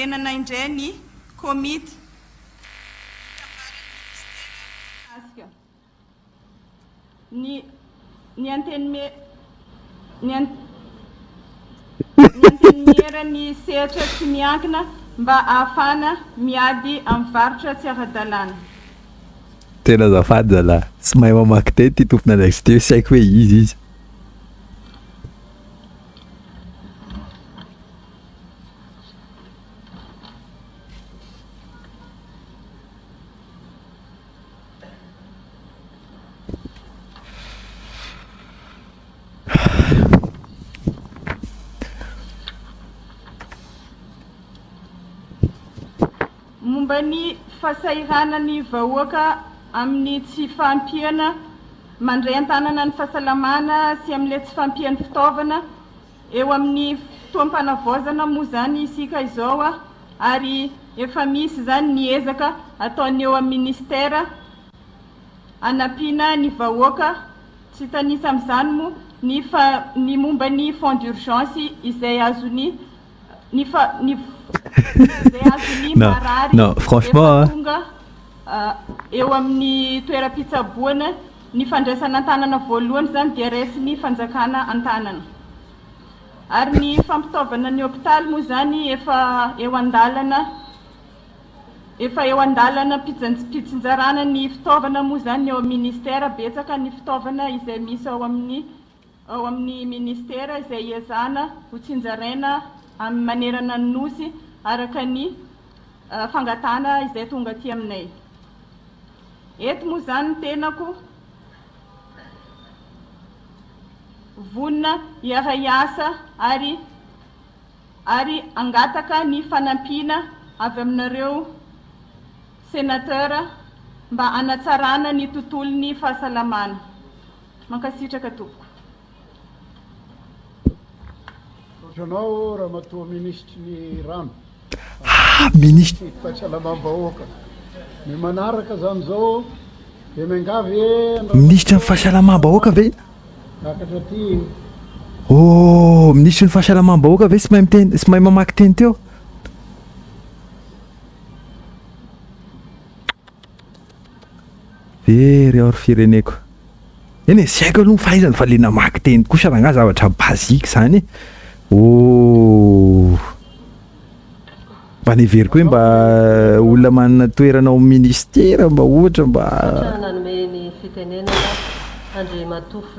Enana indray ny komity ny antenimera ny sehatra tsy miankina mba ahafana miady amin'ny varotra tsy ara-dalàna. Tena azafady zalahy, tsy mahay mamaky teny ty tompona andraikitsy teo, sy haiko hoe izy. Momba ny fahasahiranany vahoaka amin'ny tsy fahampiana mandray an-tanana ny fahasalamana sy amin'ilay tsy fahampian'ny fitaovana eo amin'ny fotoam-panavaozana moa zany isika izao a, ary efa misy zany ny ezaka ataony eo amin'ny ministera anampiana ny vahoaka, tsy tanisa amin'izany moa ny momba ny fond d'urgence izay azony non, franchement tonga eo amin'ny toeram-pitsaboana ny fandraisana an-tanana voalohany zany dia resy fanjakana an-tanana, ary ny fampitaovana ny hôpitaly moa zany efa eo an-dalana pitsinjarana ny fitaovana moa zany eo amin'ny ministera. Betsaka ny fitaovana izay misy ao amin'ny ministera izay iazana ho tsinjaraina amin'ny manerana ny nosy araka ny fangatana izay tonga aty aminay. Eto moa zany tenako vonona hiara-hiasa ary angataka ny fanampiana avy aminareo senateur mba hanatsarana ny tontolon'ny fahasalamana. Mankasitraka tompoko. Ohatranao ramatoa ministry ny rano. Ministry fahasalamam-bahoaka. Ny manaraka zany zao dia miangavy ministry ny fahasalamam-bahoaka ve? Akatra ty. Oh, ministry ny fahasalamam-bahoaka ve? Sy mahay mamaky teny teo? Very aro fireneko. Eny sy haiko aloha fahaizany fa le namaky teny kosa raha zavatra bazika zany. Oh, mba neveriko hoe mba olona manana toerana ao ministera mba ohatra mba nanome ny fitenenana Andriamatofo